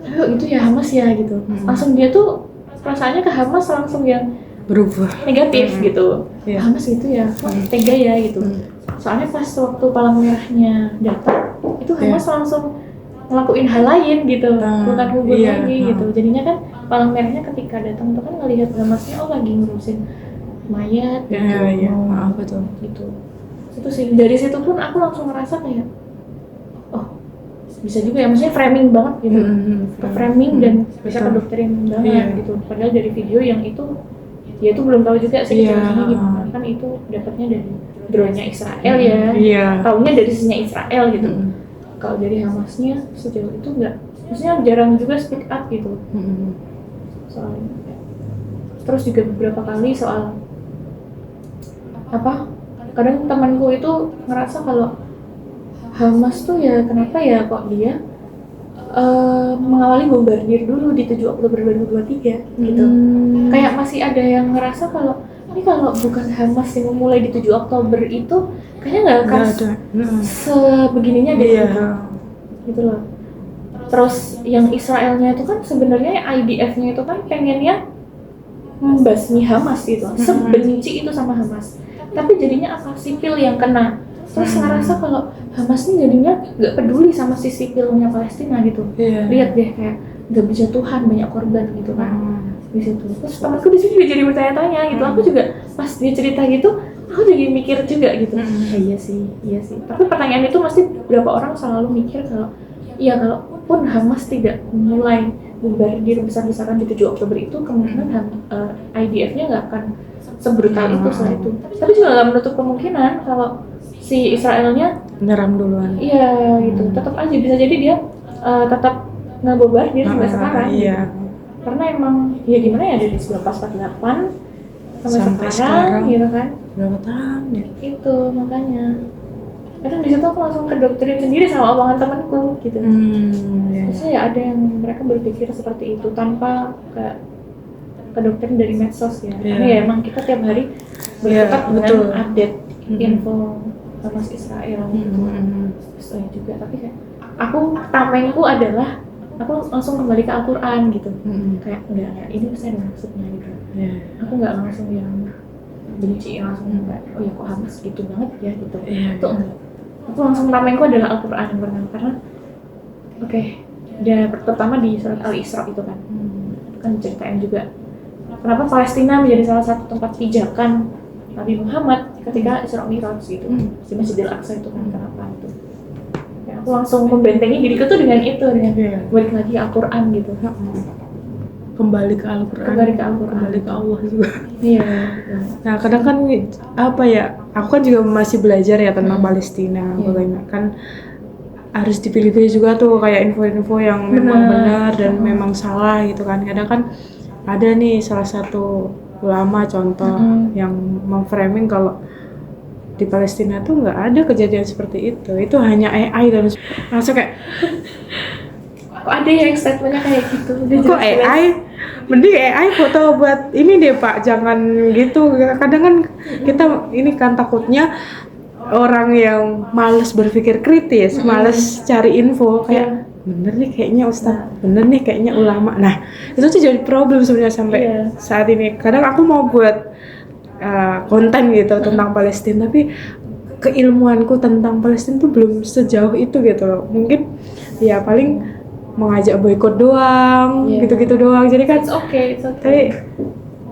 ayo itu ya Hamas ya gitu. Langsung dia tuh perasaannya ke Hamas langsung yang berubah negatif gitu. Hamas gitu ya, tega ya gitu. Soalnya pas waktu Palang Merahnya datang, itu Hamas langsung ngelakuin hal lain gitu, bukan hubur lagi gitu. Jadinya kan Palang Merahnya ketika datang itu kan ngelihat Hamasnya lagi ngurusin mayat gitu, betul gitu. Itu sih, dari situ pun aku langsung ngerasa kayak oh bisa juga ya, maksudnya framing banget gitu, framing dan bisa kedoktrin banget gitu. Padahal dari video yang itu dia tuh belum tahu juga sih situasinya gimana, kan itu dapatnya dari drone-nya Israel taunya dari sisinya Israel gitu. Kalau dari Hamasnya sejauh itu enggak, maksudnya jarang juga speak up gitu soalnya. Terus juga beberapa kali soal kadang temanku itu ngerasa kalau Hamas tuh ya kenapa ya kok dia mengawali bombardir dulu di 7 Oktober 2023 gitu. Kayak masih ada yang ngerasa kalau Ini kalau bukan Hamas yang memulai di 7 Oktober itu kayaknya nggak akan Nggak ada. sebegininya deh Iya. gitu loh. Terus yang Israelnya itu kan sebenarnya IDF-nya itu kan pengennya membasmi Hamas gitu, sebenci itu sama Hamas. Tapi jadinya apa, sipil yang kena. Terus ngerasa kalau Hamas ini jadinya nggak peduli sama si sipilnya Palestina gitu. Iya. Lihat deh kayak nggak berjatuhan banyak korban gitu kan di situ. Terus temanku di sini juga jadi bertanya-tanya gitu. Aku juga pas dia cerita gitu, aku jadi mikir juga gitu. Iya sih. Tapi pertanyaan itu masih beberapa orang selalu mikir kalau iya, kalaupun Hamas tidak mulai bombardir besar-besaran di 7 Oktober itu, kemungkinan IDF-nya nggak akan sebrutal itu setelah itu. Tapi juga nggak menutup kemungkinan kalau si Israelnya Nyerang duluan. iya gitu, tetap aja bisa jadi dia tetap ngebombardir sampai sekarang. Iya. Gitu. Karena emang ya gimana ya, dari 1948 sampai sekarang gitu kan. Berapa tahun ya? Itu makanya. Kadang di situ aku langsung kedoktrin sendiri sama omongan temanku gitu. Iya. Maksudnya ya ada yang mereka berpikir seperti itu tanpa kayak kedoktrin dari medsos ya. Karena ya emang kita tiap hari berkutat dengan update info Hamas Israel gitu. Saya juga, tapi kayak tamengku adalah aku langsung kembali ke Al-Quran gitu. Kayak enggak, ini pasti ada maksudnya gitu. Aku nggak langsung yang benci langsung kayak oh ya kok Hamas gitu banget ya gitu. Itu enggak. Aku langsung tamengku adalah Al-Quran yang pertama karena dan pertama di surat Al-Isra itu kan. Itu kan ceritain juga kenapa Palestina menjadi salah satu tempat pijakan Nabi Muhammad ketika Isra Mi'raj gitu. Di Masjidil Aqsa itu kan kenapa itu. Ya, aku langsung membentengi diriku tuh dengan itu, dengan balik lagi Al-Quran gitu. Kembali ke Al-Quran, kembali ke Allah juga. Iya. Nah kadang kan apa ya, aku kan juga masih belajar ya tentang Palestina, bagaimana kan harus dipilih-pilih juga tuh kayak info-info yang memang benar dan memang salah gitu kan. Kadang kan ada nih salah satu ulama contoh yang memframing kalau di Palestina tuh nggak ada kejadian seperti itu hanya AI dan langsung kayak kok ada yang statementnya kayak gitu. Kok AI? Mending AI foto buat ini deh Pak, jangan gitu. Kadang kan kita ini kan takutnya orang yang malas berpikir kritis, malas cari info kayak bener nih kayaknya Ustadz, bener nih kayaknya ulama. Nah itu tuh jadi problem sebenarnya sampai saat ini. Kadang aku mau buat konten gitu tentang Palestina, tapi keilmuanku tentang Palestina tuh belum sejauh itu gitu loh. Mungkin ya paling mengajak boikot doang, gitu-gitu doang. Jadi kan it's okay. Tapi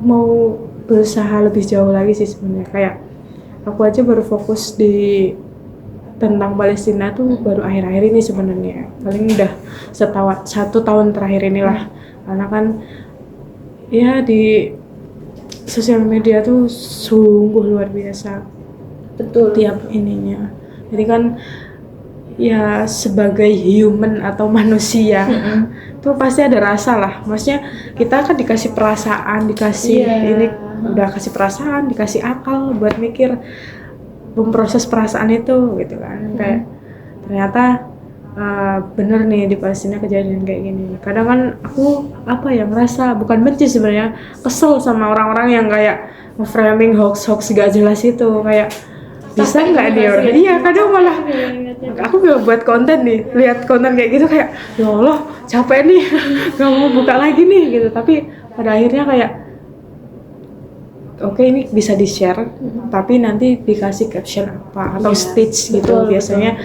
mau berusaha lebih jauh lagi sih sebenarnya. Kayak aku aja baru fokus di tentang Palestina tuh baru akhir-akhir ini sebenarnya. Paling udah 1 tahun terakhir inilah. Karena kan ya di sosial media tuh sungguh luar biasa. Betul. Tiap ininya. Jadi kan ya sebagai human atau manusia tuh pasti ada rasa lah. Maksudnya kita kan dikasih perasaan, dikasih ini udah kasih perasaan, dikasih akal buat mikir, memproses perasaan itu gitu kan. Kayak ternyata bener nih di Palestina kejadian kayak gini. Kadang kan aku ngerasa bukan benci sebenarnya, kesel sama orang-orang yang kayak nge-framing hoax gak jelas itu, kayak bisa nggak dia orang? Iya, kadang malah aku gak buat konten nih, lihat konten kayak gitu kayak ya Allah capek nih, gak mau buka lagi nih gitu. Tapi pada akhirnya kayak oke, ini bisa di-share, tapi nanti dikasih caption apa atau stitch gitu. Biasanya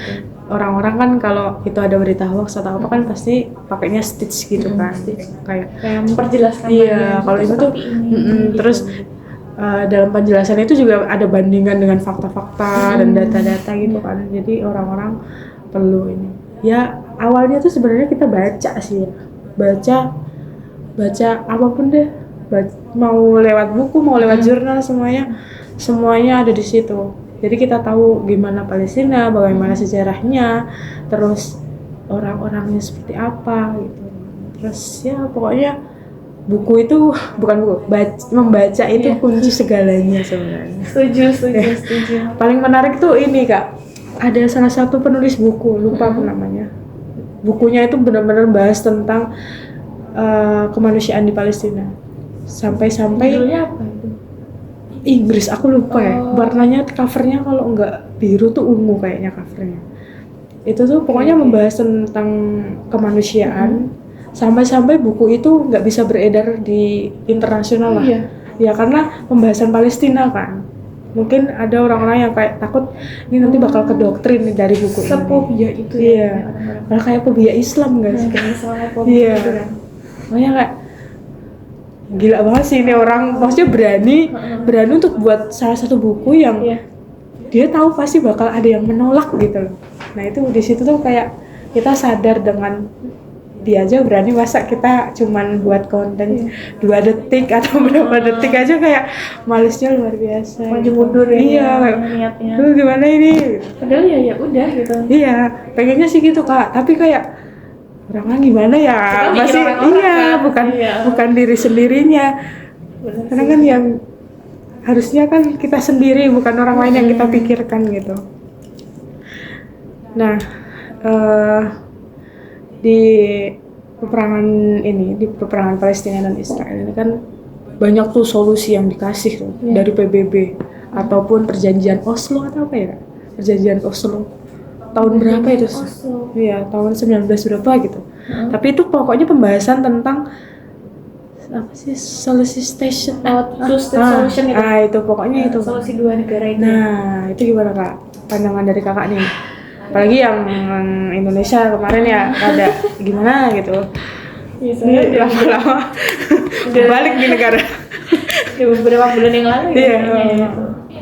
orang-orang kan kalau itu ada berita hoax atau apa kan pasti pakainya stitch gitu kan, kayak memperjelaskan. Iya, kalau itu tuh terus dalam penjelasan itu juga ada bandingan dengan fakta-fakta dan data-data gitu kan. Jadi orang-orang perlu ini. Ya awalnya tuh sebenarnya kita baca sih, baca apapun deh. Mau lewat buku, mau lewat jurnal, semuanya ada di situ. Jadi kita tahu gimana Palestina, bagaimana sejarahnya, terus orang-orangnya seperti apa gitu. Terus ya pokoknya buku itu bukan buku, membaca itu kunci segalanya sebenarnya. Setuju. Paling menarik tuh ini Kak, ada salah satu penulis buku, lupa apa namanya. Bukunya itu benar-benar bahas tentang kemanusiaan di Palestina. Sampai Judulnya apa itu? Inggris, aku lupa ya. Warnanya covernya kalau nggak biru tuh ungu kayaknya covernya. Itu tuh pokoknya membahas tentang kemanusiaan. Sampai-sampai buku itu nggak bisa beredar di internasional lah. Ya karena pembahasan Palestina kan. Mungkin ada orang-orang yang kayak takut ini nanti bakal kedoktrin nih dari buku ini. Sephobia itu ya. Karena kayak fobia Islam nggak sih? Iya. Makanya kayak gila banget sih ini orang, maksudnya berani untuk buat salah satu buku yang dia tahu pasti bakal ada yang menolak gitu loh. Nah itu di situ tuh kayak kita sadar dengan dia aja berani, masa kita cuman buat konten 2 detik atau berapa detik aja kayak malesnya luar biasa. Maju mundur ya. Iya. Niatnya. Lu gimana ini? Padahal ya udah gitu. Iya, pengennya sih gitu Kak, tapi kayak orang gimana ya? Kita Masih kan? bukan diri sendirinya. Bener Karena sih. kan yang harusnya kan kita sendiri, bukan orang lain yang kita pikirkan gitu. Nah, di peperangan Palestina dan Israel ini kan banyak tuh solusi yang dikasih tuh dari PBB ataupun perjanjian Oslo atau apa ya? Perjanjian Oslo tahun berapa itu? Iya, tahun 19 berapa gitu. Tapi itu pokoknya pembahasan tentang apa sih, solicitation Solution itu. Itu pokoknya itu Solusi 2 negara itu. Nah itu gimana Kak, pandangan dari Kakak nih, apalagi yang Indonesia kemarin ya ada gimana gitu. Ini lama-lama balik di negara beberapa bulan yang lalu iya.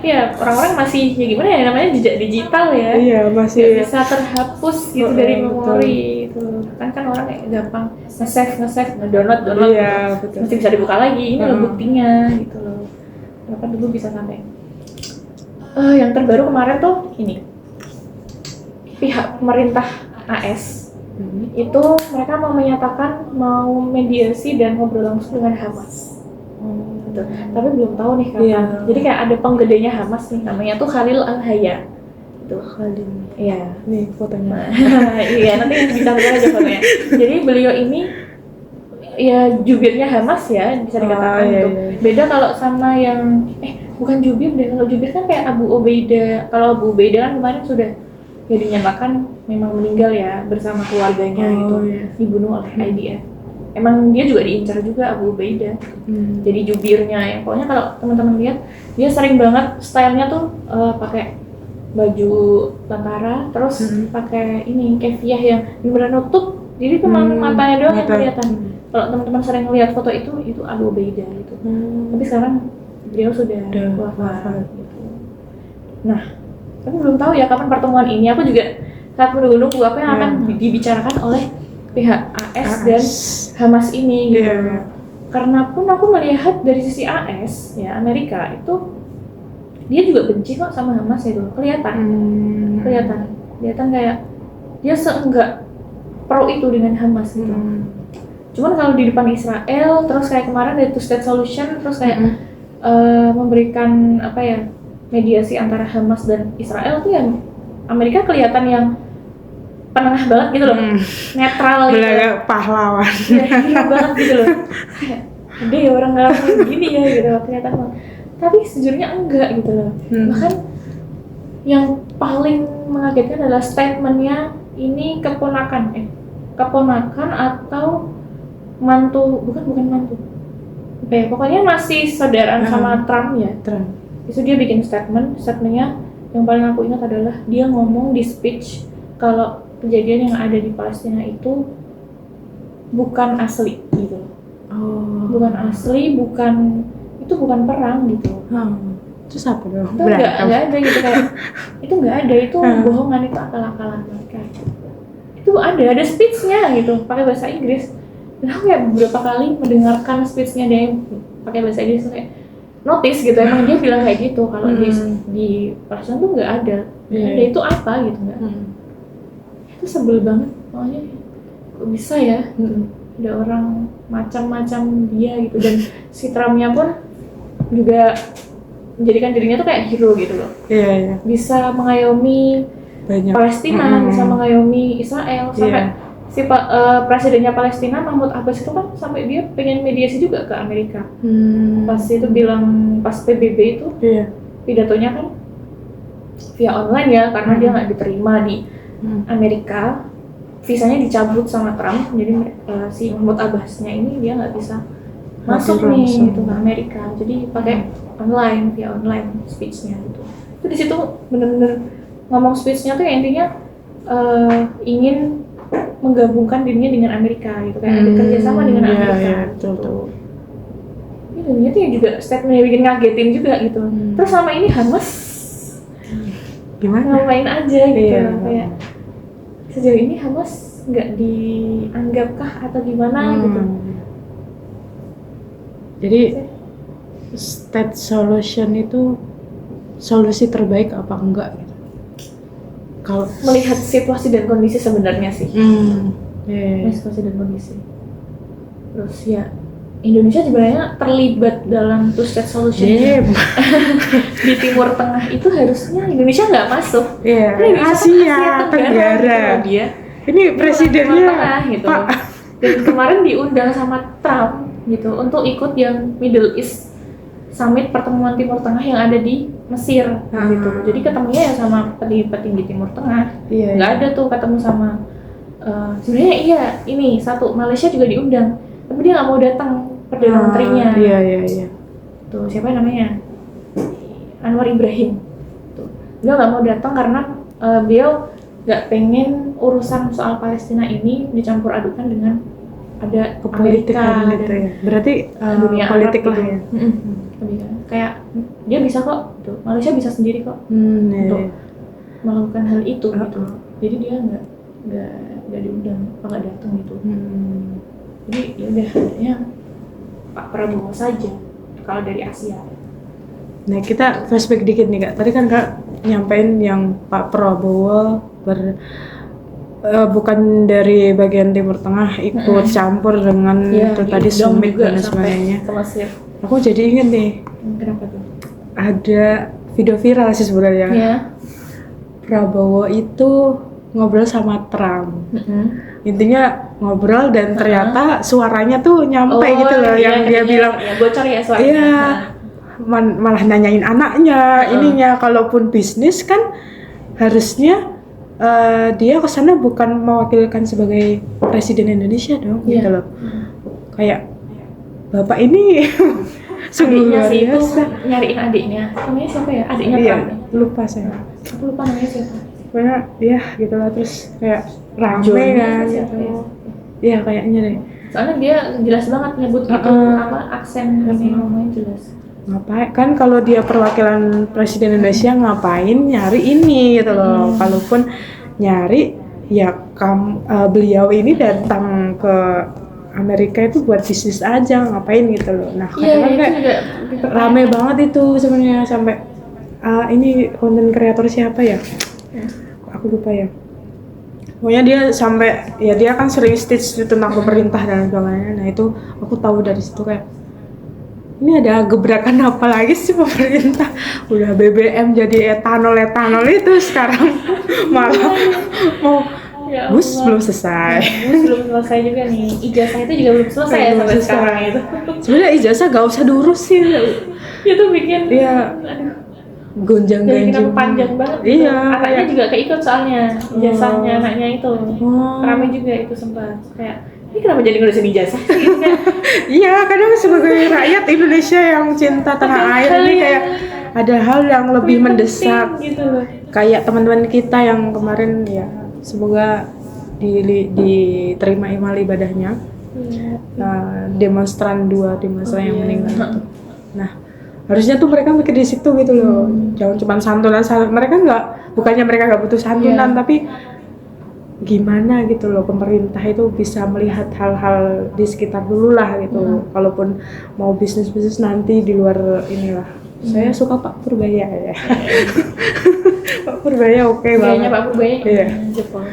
Ya orang-orang masih ya gimana ya, namanya jejak digital ya. Iya masih gak bisa terhapus gitu dari memori itu. Kan orang kayak gampang nge-save, nge-download. Iya, betul. Masih bisa dibuka lagi, ini loh buktinya gitu loh. Kenapa dulu bisa sampai yang terbaru kemarin tuh ini, pihak pemerintah AS itu mereka mau menyatakan mau mediasi dan ngobrol langsung dengan Hamas. Gitu. Tapi belum tahu nih kapan. Jadi kayak ada penggedenya Hamas nih, namanya tuh Khalil Al-Hayya. Itu Khalil. Iya, nih fotonya. Iya, nanti bisa lihat aja fotonya. Jadi beliau ini ya jubirnya Hamas ya, bisa dikatakan gitu. Beda kalau sama yang bukan jubir deh. Kalau jubir kan kayak Abu Ubaidah. Kalau Abu Ubaidah kan kemarin sudah ya dinyatakan memang meninggal ya bersama keluarganya gitu. Dibunuh oleh IDF. Emang dia juga diincar juga Abu Ubaidah. Jadi jubirnya ya. Pokoknya kalau teman-teman lihat dia sering banget stylenya tuh pakai baju tentara, terus pakai ini kefiah yang benar nutup, jadi cuma matanya doang yang kelihatan. Kalau teman-teman sering lihat foto itu Abu Ubaidah gitu. Tapi sekarang beliau sudah wafat gitu. Nah, tapi belum tahu ya kapan pertemuan ini. Aku juga sangat menunggu apa yang akan dibicarakan oleh pihak AS dan Hamas ini gitu. Karena pun aku melihat dari sisi AS ya, Amerika itu dia juga benci kok sama Hamas itu, kelihatan kayak dia seenggak pro itu dengan Hamas gitu. Cuman kalau di depan Israel, terus kayak kemarin ada two state solution, terus kayak memberikan apa ya, mediasi antara Hamas dan Israel tuh yang Amerika kelihatan yang penengah banget gitu loh, netral gitu. Belaga pahlawan. Iya banget gitu loh. Ada ya orang ngelakuin gini ya gitu, kelihatan banget. Tapi sejujurnya enggak gitu loh. Bahkan yang paling mengagetkan adalah statementnya ini keponakan atau mantu, bukan mantu. Oke, pokoknya masih saudaraan sama Trump ya. Itu dia bikin statementnya yang paling aku ingat adalah dia ngomong di speech kalau kejadian yang ada di Palestina itu bukan asli gitu. Bukan asli, itu bukan perang gitu. Terus apa dong? Itu nggak ada gitu, kayak itu nggak ada, itu bohongan, itu akal-akalan mereka. Itu ada speechnya gitu, pakai bahasa Inggris. Dan aku kayak beberapa kali mendengarkan speechnya dia pakai bahasa Inggris kayak notice gitu, emang dia bilang kayak gitu kalau di Palestina tuh nggak ada, itu apa gitu nggak. Itu sebel banget, makanya kok bisa ya ada orang macam-macam dia gitu, dan si Trumpnya pun juga menjadikan dirinya tuh kayak hero gitu loh. Bisa mengayomi banyak Palestina, bisa mengayomi Israel, presidennya Palestina Mahmud Abbas itu kan sampai dia pengen mediasi juga ke Amerika. Pas itu bilang pas PBB itu pidatonya kan via online ya karena dia nggak diterima di Amerika, visanya dicabut sama Trump, jadi si Mahmud Abbasnya ini dia nggak bisa masuk nih gitu ke Amerika, jadi pakai online via online speech-nya gitu. Itu di situ bener-bener ngomong speech-nya tuh intinya ingin menggabungkan dirinya dengan Amerika gitu, kayak ada kerjasama dengan Amerika gitu. Ini tuh juga statementnya bikin ngagetin juga gitu. Terus selama ini Hamas gimana? Ngapain aja gitu, kayak sejauh ini Hamas nggak dianggapkah atau gimana gitu. Jadi state solution itu solusi terbaik apa enggak gitu? Kalau melihat situasi dan kondisi sebenarnya sih, situasi dan kondisi. Terus ya Indonesia sebenarnya terlibat dalam two state solution. Di Timur Tengah itu harusnya Indonesia nggak masuk. Asia Tenggara. Dia ini presidennya Tengah, gitu. Pak. Dan kemarin diundang sama Trump gitu untuk ikut yang Middle East Summit pertemuan Timur Tengah yang ada di Mesir gitu. Jadi ketemunya ya sama petinggi Timur Tengah. Nggak ada tuh ketemu sama sebenarnya ini satu Malaysia juga diundang, tapi dia nggak mau datang, perdana menterinya. Tuh siapa namanya? Anwar Ibrahim. Tuh dia nggak mau datang karena beliau nggak pengen urusan soal Palestina ini dicampur adukan dengan ada Amerika gitu ya. Berarti dunia politik Arab lah gitu. Ya. Kayak dia bisa kok, gitu. Malaysia bisa sendiri kok untuk melakukan hal itu gitu. Jadi dia nggak diundang, nggak datang gitu. Jadi ya udah adanya Pak Prabowo saja kalau dari Asia. Nah kita flashback dikit nih Kak. Tadi kan Kak nyampein yang Pak Prabowo bukan dari bagian Timur Tengah ikut campur dengan itu tadi summit dan sebagainya. Aku jadi inget nih. Kenapa tuh? Ada video viral sih sebenarnya. Prabowo itu ngobrol sama Trump. Intinya ngobrol dan ternyata suaranya tuh nyampe gitu loh, yang dia bilang. Bocor ya suaranya. Malah nanyain anaknya, ininya. Kalaupun bisnis kan harusnya dia kesana bukan mewakilkan sebagai presiden Indonesia dong, gitu loh. Kayak bapak ini sungguh luar biasa. Nyariin adiknya, namanya siapa ya? Adiknya Trump. Lupa saya. Aku lupa namanya siapa. Pokoknya ya gitu lah, terus kayak rame kan gitu. Iya kayaknya deh. Soalnya dia jelas banget nyebut itu aksen ngomongnya jelas. Ngapain kan kalau dia perwakilan presiden Indonesia ngapain nyari ini gitu loh. Kalaupun nyari ya beliau ini datang ke Amerika itu buat bisnis aja, ngapain gitu loh. Nah kadang kayak rame banget itu sebenarnya, sampai ini konten kreator siapa ya? Aku lupa ya. Pokoknya dia sampai ya dia kan sering speech tentang pemerintah dan sebagainya. Nah itu aku tahu dari situ kayak ini ada gebrakan apa lagi sih pemerintah? Udah BBM jadi etanol itu sekarang malah mau bus belum selesai. Bus belum selesai juga nih. Ijazah itu juga belum selesai ya sampai sekarang itu. Sebenarnya ijazah gak usah diurusin. Itu bikin gonjang-ganjing panjang banget. Iya. Anaknya juga keikut soalnya ijazahnya anaknya itu. Ramai juga itu sempat kayak ini kenapa jadi ngurusin ijazah? Iya, kadang sebagai rakyat Indonesia yang cinta tanah air ini kayak ada hal yang lebih mendesak gitu loh. Kayak teman-teman kita yang kemarin ya semoga diterima imal ibadahnya. Demonstran yang meninggal itu. Nah, harusnya tuh mereka mikir di situ gitu loh. Jangan cuma santunan, mereka bukannya mereka nggak butuh santunan, tapi gimana gitu loh, pemerintah itu bisa melihat hal-hal di sekitar dulu lah gitu. Kalaupun mau bisnis nanti di luar inilah. Saya suka Pak Purbaya ya. Pak Purbaya oke banget. Kayaknya Pak Purbaya Jepang.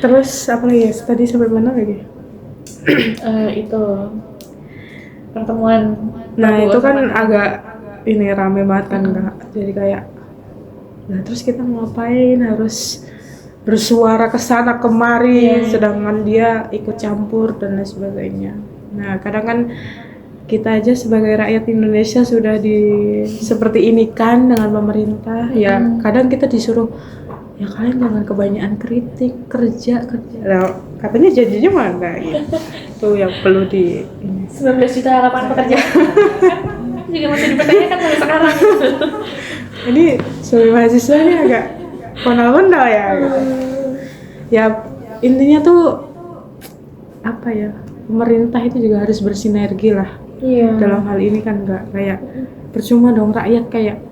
Terus apa lagi ya? Tadi sampai mana lagi? Itu pertemuan. Nah itu kan agak ini rame banget kan Kak. Jadi kayak nah terus kita mau ngapain, harus bersuara ke sana kemari, sedangkan dia ikut campur dan lain sebagainya. Nah, kadang kan kita aja sebagai rakyat Indonesia sudah seperti ini kan dengan pemerintah, ya kadang kita disuruh ya kalian jangan kebanyakan kritik, kerja. Nah, katanya janjinya mana gitu. Itu yang perlu 19 juta lapangan pekerjaan kan juga masih dipertanyakan sampai sekarang. Ini sebagai mahasiswa ini agak kondal-kondal ya gitu. Ya intinya tuh apa ya, pemerintah itu juga harus bersinergi lah. Dalam hal ini kan nggak kayak percuma dong rakyat kayak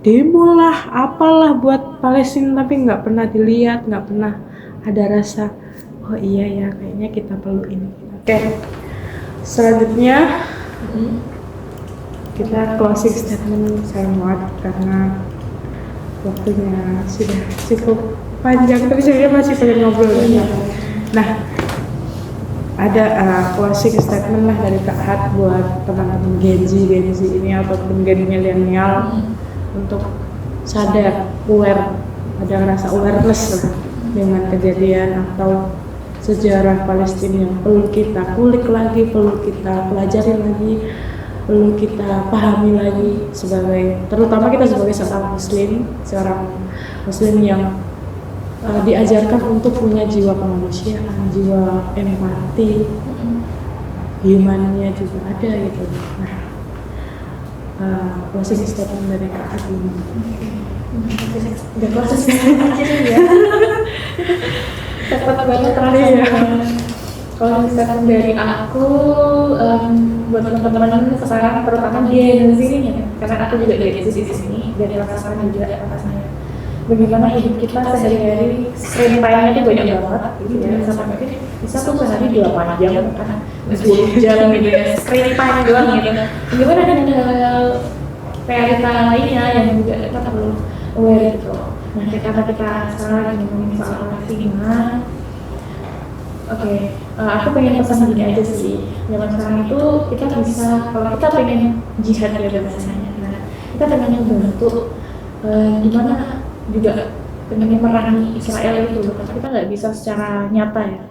demo lah apalah buat Palestina tapi nggak pernah dilihat, nggak pernah ada rasa oh iya ya kayaknya kita perlu ini. Oke, selanjutnya kita closing statement saya muat karena waktunya sudah cukup panjang tapi sebenarnya masih pengen ngobrol. Nah, ada closing statement lah dari Kak Hat buat teman-teman Gen Z ini ataupun Gen milenial untuk sadar, aware, ada rasa awareness lah dengan kejadian atau sejarah Palestina yang perlu kita kulik lagi, perlu kita pelajari lagi, perlu kita pahami lagi terutama kita sebagai seorang muslim yang diajarkan untuk punya jiwa kemanusiaan, jiwa empati, humannya juga ada gitu. Nah, closing statement dari Kak Adi. Udah closing statement aja ya. Cepat banget terasa. Kalau misalkan dari aku, buat teman-teman sekarang terutama Gen Z ini, karena aku juga dari Gen Z di sini, dari rasakan juga rasanya. Bagaimana hidup kita sehari-hari screen time-nya tuh banyak banget gitu ya, sampai mungkin bisa tuh sehari 8 jam kan 10 jam gitu ya, screen time doang gitu. Bagaimana dengan hal realita lainnya yang juga kita perlu aware gitu. Nah, karena kita sekarang lagi ngomongin soal Palestina, aku pengen pesan gini aja sih. Zaman sekarang itu kita bisa, kalau kita pengen jihad ya bahasanya, nah kita pengen bantu gimana juga pengen memerangi Israel itu, tapi kita nggak bisa secara nyata ya.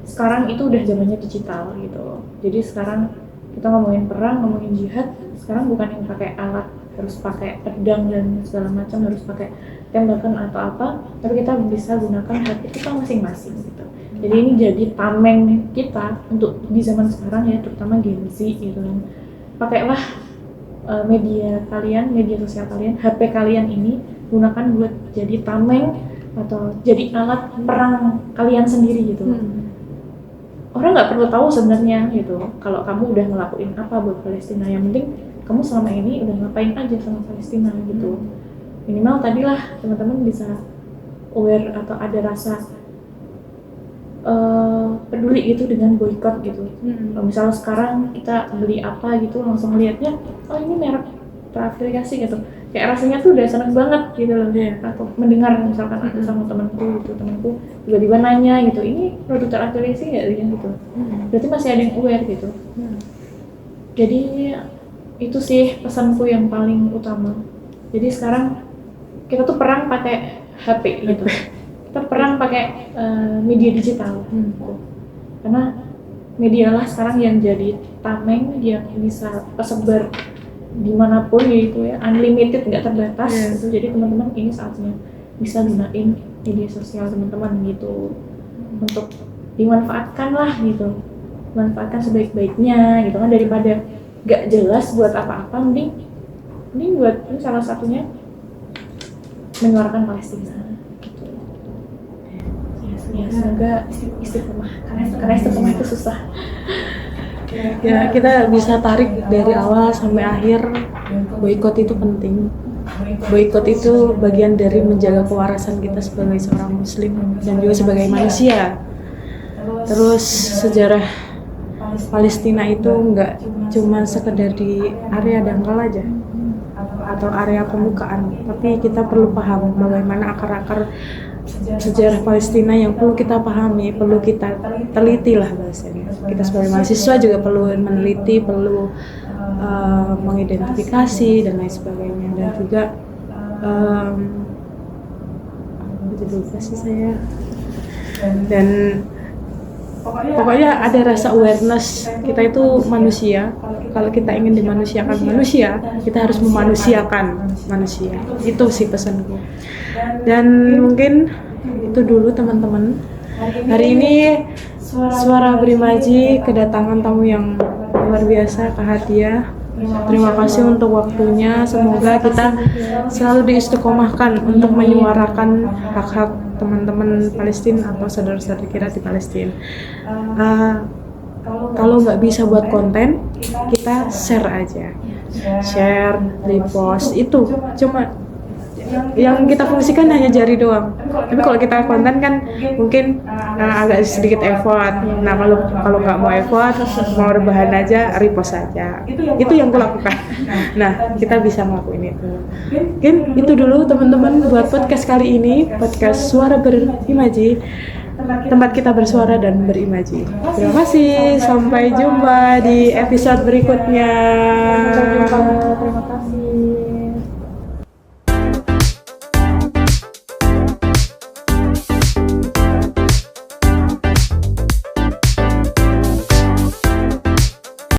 Sekarang itu udah zamannya digital gitu. Jadi sekarang kita ngomongin perang, ngomongin jihad, sekarang bukan yang pakai alat, harus pakai pedang dan segala macam, harus pakai tembakan atau apa, tapi kita bisa gunakan hati kita masing-masing gitu. Jadi ini jadi tameng kita untuk di zaman sekarang ya, terutama Gen Z gitu kan. Pakailah media kalian, media sosial kalian, HP kalian ini gunakan buat jadi tameng atau jadi alat perang kalian sendiri gitu. Orang nggak perlu tahu sebenarnya gitu kalau kamu udah ngelakuin apa buat Palestina. Yang penting kamu selama ini udah ngapain aja sama Palestina gitu. Minimal tadilah teman-teman bisa aware atau ada rasa peduli gitu dengan boykot gitu. Kalau misalnya sekarang kita beli apa gitu langsung lihatnya, oh ini merek terafiliasi gitu. Kayak rasanya tuh udah seneng banget gitu loh. Atau mendengar misalkan aku sama temanku tiba-tiba nanya gitu, ini produk terafiliasi nggak gitu. Berarti masih ada yang aware gitu. Jadi itu sih pesanku yang paling utama. Jadi sekarang kita tuh perang pakai HP gitu. Kita perang pakai media digital. Karena medialah sekarang yang jadi tameng yang bisa tersebar dimanapun gitu ya, unlimited, nggak terbatas gitu. Jadi teman-teman ini saatnya bisa gunain media sosial teman-teman gitu untuk dimanfaatkan lah gitu, manfaatkan sebaik-baiknya gitu kan, daripada nggak jelas buat apa-apa, mending buat ini salah satunya menyuarakan Palestina gitu. Ya semoga istiqomah, karena istiqomah itu susah. Ya kita bisa tarik dari awal sampai akhir, boykot itu penting. Boykot itu bagian dari menjaga kewarasan kita sebagai seorang muslim dan juga sebagai manusia. Terus sejarah Palestina itu nggak cuma sekedar di area dangkal aja atau area pembukaan, tapi kita perlu paham bagaimana akar-akar sejarah Palestina yang perlu kita pahami, perlu kita teliti lah bahasanya. Kita sebagai mahasiswa juga perlu meneliti, perlu mengidentifikasi dan lain sebagainya, dan juga lupa sih saya Dan pokoknya ada rasa awareness kita itu manusia. Kalau kita ingin dimanusiakan manusia, kita harus memanusiakan manusia. Itu sih pesanku. Dan mungkin itu dulu teman-teman. Hari ini Suara Berimaji kedatangan tamu yang luar biasa, Kak Hadia. Terima kasih untuk waktunya. Semoga kita selalu diistiqomahkan untuk menyuarakan hak-hak teman-teman Palestina atau saudara-saudara kita di Palestina. Kalau nggak bisa buat konten, kita share aja, share, repost, itu cuma yang kita fungsikan hanya jari doang. Tapi kalau kita konten kan mungkin agak sedikit effort. Nah kalau nggak mau effort, mau rebahan aja, repost aja. Itu yang kulakukan. Nah kita bisa ngelakuin itu. Mungkin itu dulu teman-teman buat podcast kali ini, podcast Suara Berimaji, tempat kita bersuara dan berimaji. Terima kasih, sampai jumpa di episode berikutnya. Sampai jumpa, terima kasih.